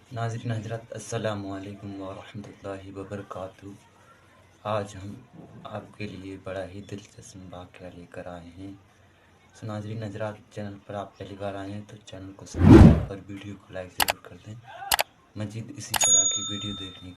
नाज़रीन हज़रात अस्सलामु अलैकुम व रहमतुल्लाहि व बरकातहू। आज हम आपके लिए बड़ा ही दिलचस्प वाक़या लेकर आए हैं। सो नाज़रीन हज़रात, चैनल पर आप पहली बार आए हैं तो चैनल को सब्सक्राइब और वीडियो को लाइक ज़रूर कर दें मज़ीद इसी तरह की वीडियो देखने।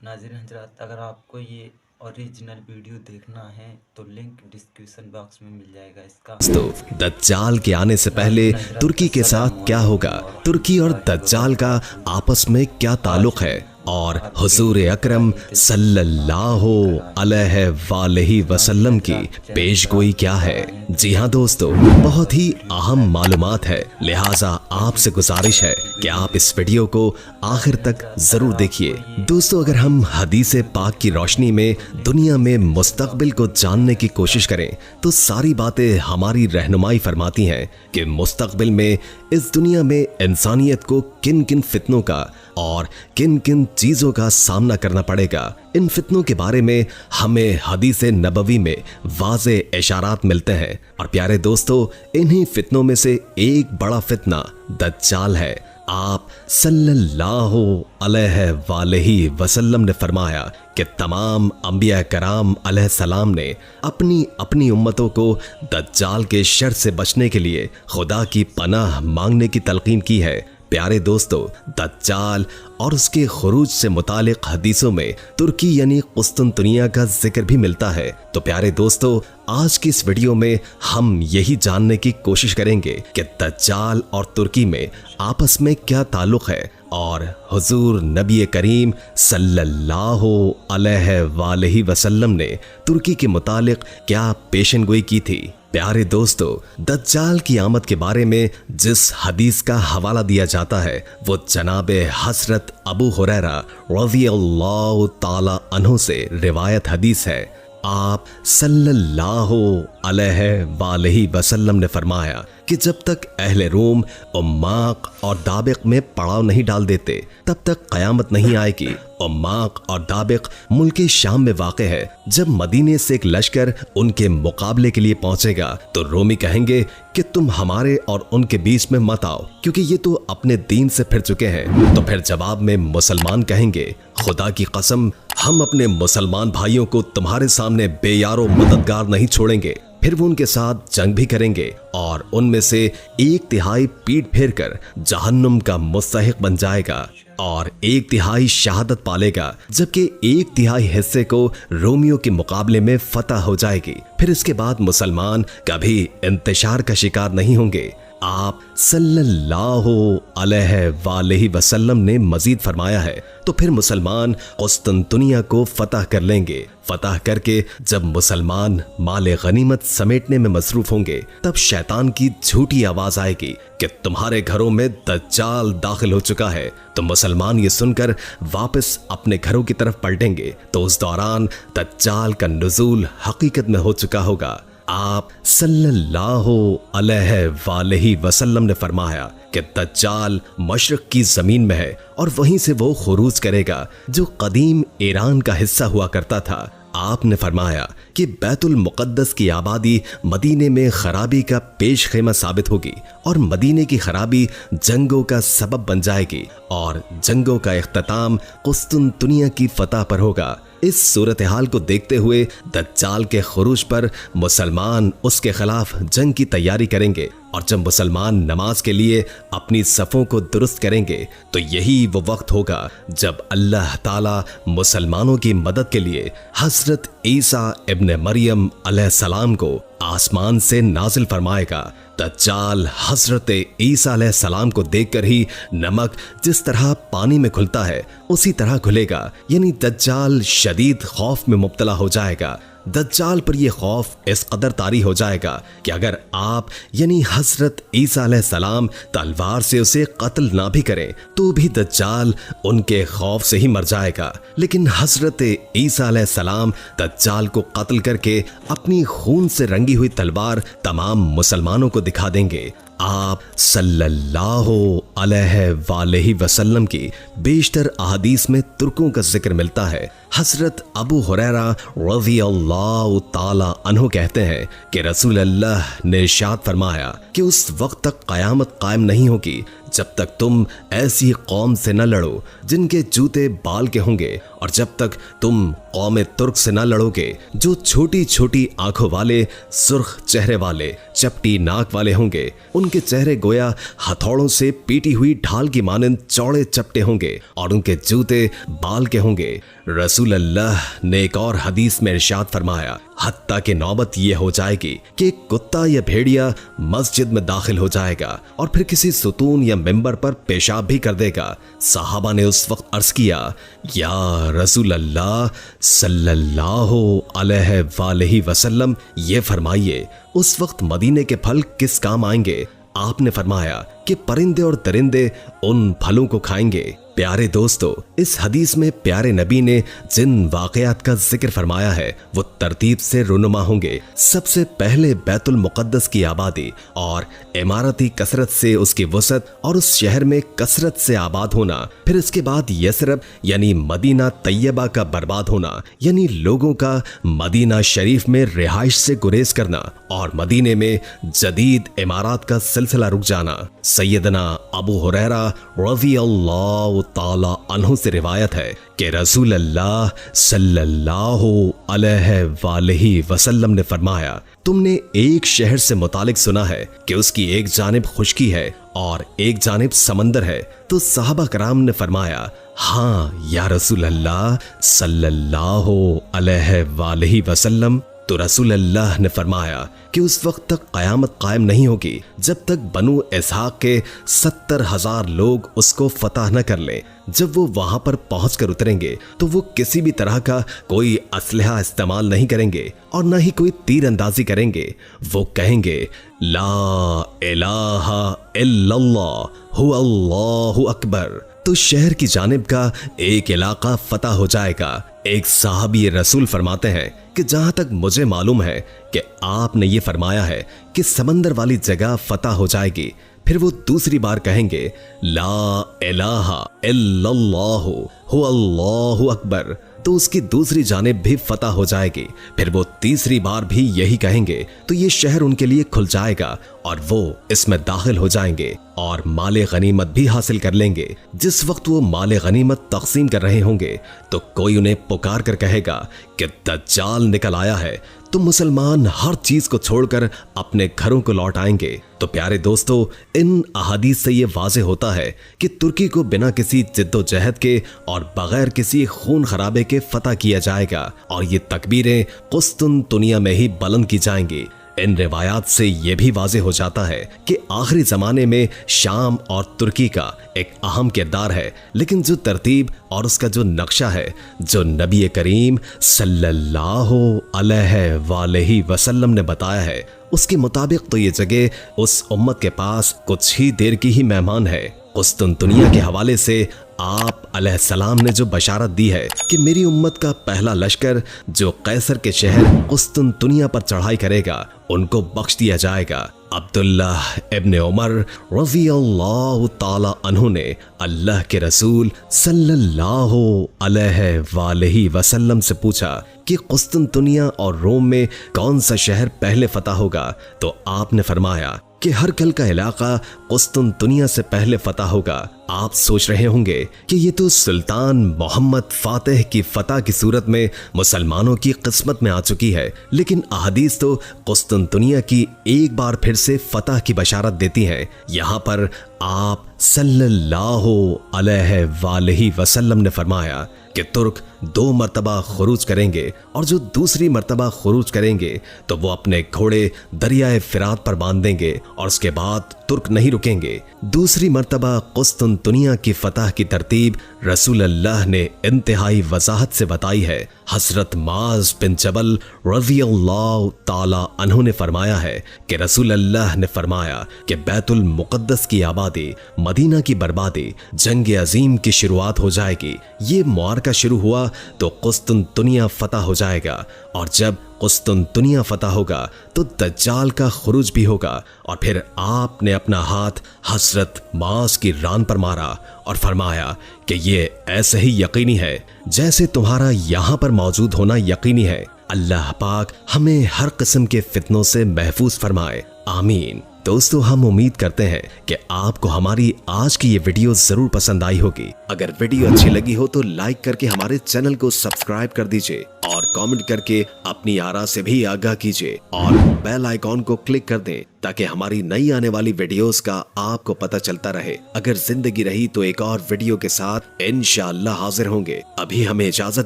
नाज़रीन हज़रात, अगर आपको ये ओरिजिनल वीडियो देखना है तो लिंक डिस्क्रिप्शन बॉक्स में मिल जाएगा इसका। दोस्तों, दज्जाल के आने से पहले तुर्की के साथ क्या होगा, तुर्की और दज्जाल का आपस में क्या ताल्लुक है और हुजूर अकरम सल्लल्लाहु अलैहि वसल्लम की पेशगोई क्या है। जी हाँ दोस्तों, बहुत ही अहम मालूमात है, लिहाजा आपसे गुजारिश है कि आप इस वीडियो को आखिर तक जरूर देखिए। दोस्तों, अगर हम हदीस पाक की रोशनी में दुनिया में मुस्तकबिल को जानने की कोशिश करें तो सारी बातें हमारी रहनुमाई फरमाती हैं कि मुस्तकबिल में इस दुनिया में इंसानियत को किन किन फितनों का और किन किन चीजों का सामना करना पड़ेगा। इन फितनों के बारे में हमें हदीस नबवी में वाज़े इशारात मिलते हैं और प्यारे दोस्तों, इन्हीं फितनों में से एक बड़ा फितना दज्जाल है। आप सल्लल्लाहु अलैहि वसल्लम ने फरमाया कि तमाम अंबिया कराम अलैहिस्सलाम ने अपनी अपनी उम्मतों को दज्जाल के शर से बचने के लिए खुदा की पनाह मांगने की तलकीन की है। प्यारे दोस्तों, दज्जाल और उसके खुरूज से मुतालिक हदीसों में तुर्की यानी कुस्तुनतुनिया का जिक्र भी मिलता है। तो प्यारे दोस्तों, आज की इस वीडियो में हम यही जानने की कोशिश करेंगे कि दज्जाल और तुर्की में आपस में क्या ताल्लुक है और हुजूर नबी करीम सल्लल्लाहु अलैहि वसल्लम ने तुर्की के मुतालिक क्या पेशनगोई की थी। प्यारे दोस्तों, दज्जाल की आमद के बारे में जिस हदीस का हवाला दिया जाता है वो जनाबे हजरत अबू हुरैरा रज़ियल्लाहु ताला अन्हु से रिवायत हदीस है। आप सल्लल्लाहु अलैहि वसल्लम ने फरमाया कि जब तक अहले रोम उम्माक और दाबिक में पड़ाव नहीं डाल देते तब तक कयामत नहीं आएगी। उम्माक और दाबिक मुल्क शाम में वाक़े है। जब मदीने से एक लश्कर उनके मुकाबले के लिए पहुंचेगा तो रोमी कहेंगे कि तुम हमारे और उनके बीच में मत आओ क्योंकि ये तो अपने दीन से फिर चुके हैं। तो फिर जवाब में मुसलमान कहेंगे, खुदा की कसम, हम अपने मुसलमान भाइयों को तुम्हारे सामने बेयारो मददगार नहीं छोड़ेंगे। फिर वो उनके साथ जंग भी करेंगे और उनमें से 1/3 पीठ फेर कर जहन्नुम का मुस्तहिक बन जाएगा और 1/3 शहादत पालेगा, जबकि 1/3 हिस्से को रोमियो के मुकाबले में फतह हो जाएगी। फिर इसके बाद मुसलमान कभी इंतशार का शिकार नहीं होंगे। आप सल्लल्लाहु अलैहि वसल्लम ने मजीद फरमाया है तो फिर मुसलमान कुस्तुनतुनिया को फतह कर लेंगे। फतह करके जब मुसलमान माले गनीमत समेटने में मसरूफ होंगे तब शैतान की झूठी आवाज आएगी कि तुम्हारे घरों में दज्जाल दाखिल हो चुका है। तो मुसलमान ये सुनकर वापस अपने घरों की तरफ पलटेंगे तो उस दौरान दज्जाल का नुज़ूल हकीकत में हो चुका होगा। आप सल्लल्लाहु अलैहि वसल्लम ने फरमाया कि दज्जाल मशरक की जमीन में है और वहीं से वो खुरूज करेगा जो कदीम ईरान का हिस्सा हुआ करता था। आपने फरमाया कि बैतुल मुक़द्दस की आबादी मदीने में खराबी का पेश खेमा साबित होगी और मदीने की खराबी जंगों का सबब बन जाएगी और जंगों का इख्तिताम कुस्तुनतुनिया की फतह पर होगा। इस सूरत हाल को देखते हुए दज्जाल के खुरूज पर मुसलमान उसके खिलाफ जंग की तैयारी करेंगे और जब मुसलमान नमाज के लिए अपनी सफ़ों को दुरुस्त करेंगे तो यही वो वक्त होगा जब अल्लाह ताला मुसलमानों की मदद के लिए हजरत ईसा इब्न मरियम अलैहिस्सलाम को आसमान से नाजिल फरमाएगा। दज्जाल हजरत ईसा अलैहिस्सलाम को देखकर ही नमक जिस तरह पानी में घुलता है उसी तरह घुलेगा, यानी दज्जाल शदीद खौफ में मुब्तला हो जाएगा। दज्जाल पर यह खौफ इस कदर तारी हो जाएगा कि अगर आप यानी हजरत ईसा अलैहिस्सलाम तलवार से उसे कत्ल ना भी करें तो भी दज्जाल उनके खौफ से ही मर जाएगा। लेकिन हजरत ईसा अलैहिस्सलाम दज्जाल को कत्ल करके अपनी खून से रंगी हुई तलवार तमाम मुसलमानों को दिखा देंगे। आप सल्लल्लाहु अलैहि वसल्लम की बेशतर अहादीस में तुर्कों का जिक्र मिलता है। हजरत अबू हुरैरा रज़ियल्लाहु ताला अन्हु कहते हैं कि रसूल अल्लाह ने इरशाद फरमाया कि उस वक्त तक क़यामत कायम नहीं होगी जब तक तुम ऐसी कौम से न लड़ो जिनके जूते बाल के होंगे, और जब तक तुम कौम तुर्क से न लड़ोगे जो छोटी छोटी आंखों वाले, सुर्ख चेहरे वाले, चपटी नाक वाले होंगे। उनके चेहरे गोया हथौड़ों से पीटी हुई ढाल की मानंद चौड़े चपटे होंगे और उनके जूते बाल के होंगे। रसूल अल्लाह ने एक और हदीस में इरशाद फरमाया, हत्ता कि नौबत ये हो जाएगी कि एक कुत्ता या भेड़िया मस्जिद में दाखिल हो जाएगा और फिर किसी सुतून या मिंबर पर पेशाब भी कर देगा। सहाबा ने उस वक्त अर्ज किया, या रसूल अल्लाह सल्लल्लाहु अलैहि वसल्लम, ये फरमाइए उस वक्त मदीने के फल किस काम आएंगे? आपने फरमाया कि परिंदे और दरिंदे उन फलों को खाएंगे। प्यारे दोस्तों, इस हदीस में प्यारे नबी ने जिन वाकयात का जिक्र फरमाया है वो तरतीब से रुनुमा होंगे। सबसे पहले बैतुल मुक़द्दस की आबादी और इमारती कसरत से उसकी वसत और उस शहर में कसरत से आबाद होना, फिर इसके बाद यसरब यानी मदीना तैयबा का बर्बाद होना, यानी लोगों का मदीना शरीफ में रिहाइश से गुरेज करना और मदीने में जदीद इमारात का सिलसिला रुक जाना। सैयदना अबू हुरैरा रज़ियल्लाहु ताला अन्हु से रिवायत है कि रसूल अल्लाह सल्लल्लाहु अलैहि वसल्लम ने फरमाया, तुमने एक शहर से मुतालिक सुना है कि उसकी एक जानिब खुश्की है और एक जानिब समंदर है? तो सहाबा कराम ने फरमाया, हाँ या रसूल अल्लाह सल्लल्लाहु अलैहि वसल्लम। तो रसूल अल्लाह ने फरमाया कि उस वक्त तक क़यामत कायम नहीं होगी जब तक बनु इसहाक के 70,000 लोग उसको फतह न कर लें। जब वो वहां पर पहुंच कर उतरेंगे तो वो किसी भी तरह का कोई असलहा इस्तेमाल नहीं करेंगे और न ही कोई तीर अंदाजी करेंगे। वो कहेंगे, ला इलाहा इल्लल्लाह हु अल्लाहु अकबर। तो शहर की जानिब का एक इलाका फतह हो जाएगा। एक साहबी रसूल फरमाते हैं कि जहां तक मुझे मालूम है कि आपने ये फरमाया है कि समंदर वाली जगह फतह हो जाएगी। फिर वो दूसरी बार कहेंगे, ला इलाहा इल्लल्लाहु हु अल्लाहु अकबर। तो उसकी दूसरी जानिब भी फतह हो जाएगी। फिर वो तीसरी बार भी यही कहेंगे तो ये शहर उनके लिए खुल जाएगा और वो इसमें दाखिल हो जाएंगे और माले गनीमत भी हासिल कर लेंगे। जिस वक्त वो माले गनीमत तकसीम कर रहे होंगे तो कोई उन्हें पुकार कर कहेगा कि दज्जाल निकल आया है। तो मुसलमान हर चीज को छोड़कर अपने घरों को लौट आएंगे। तो प्यारे दोस्तों, इन अहादीस से ये वाज़ेह होता है कि तुर्की को बिना किसी जिद्दोजहद के और बगैर किसी खून खराबे के फतह किया जाएगा और ये तकबीरें कुस्तुनतुनिया में ही बुलंद की जाएंगी। इन रिवायात से यह भी वाज़ेह हो जाता है कि आखिरी ज़माने में शाम और तुर्की का एक अहम किरदार है, लेकिन जो तरतीब और उसका जो नक्शा है जो नबी करीम सल्लल्लाहु अलैहि वसल्लम ने बताया है उसके मुताबिक तो ये जगह उस उम्मत के पास कुछ ही देर की ही मेहमान है। कुस्तुनतुनिया के हवाले से आप अलैहिस्सलाम ने जो बशारत दी है कि मेरी उम्मत का पहला लश्कर जो कैसर के शहर कुस्तुनतुनिया पर चढ़ाई करेगा उनको बख्श दिया जाएगा। अब्दुल्लाह इब्न उमर रज़ियल्लाहु ताला अन्हु ने अल्लाह के रसूल सल्लल्लाहु अलैहि वसल्लम से पूछा कि कुस्तुनतुनिया और रोम में कौन सा शहर पहले फतह होगा? तो आपने फरमाया कि हर कल का इलाका कुस्तुनतुनिया से पहले फतह होगा। आप सोच रहे होंगे कि ये तो सुल्तान मोहम्मद फातिह की फतह की सूरत में मुसलमानों की किस्मत में आ चुकी है, लेकिन अहादीस तो कुस्तुनतुनिया की एक बार फिर से फतह की बशारत देती हैं। यहाँ पर आप सल्लल्लाहु अलैहि वसल्लम ने फरमाया कि तुर्क 2 मरतबा खुरूज करेंगे और जो दूसरी मरतबा खुरूज करेंगे तो वो अपने घोड़े दरियाए फिरात पर बांध देंगे और उसके बाद तुर्क नहीं रुकेंगे। दूसरी मरतबा कुस्तुनतुनिया की फतह की तरतीब रसूल अल्लाह ने इंतहाई वजाहत से बताई है। हजरत माज बिन जबल रज़ियल्लाहु ताला अन्हु ने फरमाया है कि रसूल अल्लाह ने फरमाया कि बैतुल मुक़द्दस की आबादी, मदीना की बर्बादी, जंग अजीम की शुरुआत हो जाएगी। ये मुआरका शुरू हुआ तो कुस्तुनतुनिया फतह हो जाएगा और जब कुस्तुनतुनिया फतह होगा तो दज्जाल का खुरूज भी होगा। और फिर आपने अपना हाथ हजरत मास की रान पर मारा और फरमाया कि ये ऐसे ही यकीनी है जैसे तुम्हारा यहाँ पर मौजूद होना यकीनी है। अल्लाह पाक हमें हर किस्म के फितनों से महफूज फरमाए, आमीन। दोस्तों हम उम्मीद करते हैं कि आपको हमारी आज की ये वीडियो जरूर पसंद आई होगी। अगर वीडियो अच्छी लगी हो तो लाइक करके हमारे चैनल को सब्सक्राइब कर दीजिए और कमेंट करके अपनी आरा से भी आगाह कीजिए और बेल आइकॉन को क्लिक कर दें ताकि हमारी नई आने वाली वीडियोस का आपको पता चलता रहे। अगर जिंदगी रही तो एक और वीडियो के साथ इंशाअल्लाह हाजिर होंगे। अभी हमें इजाजत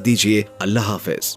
दीजिए। अल्लाह हाफिज।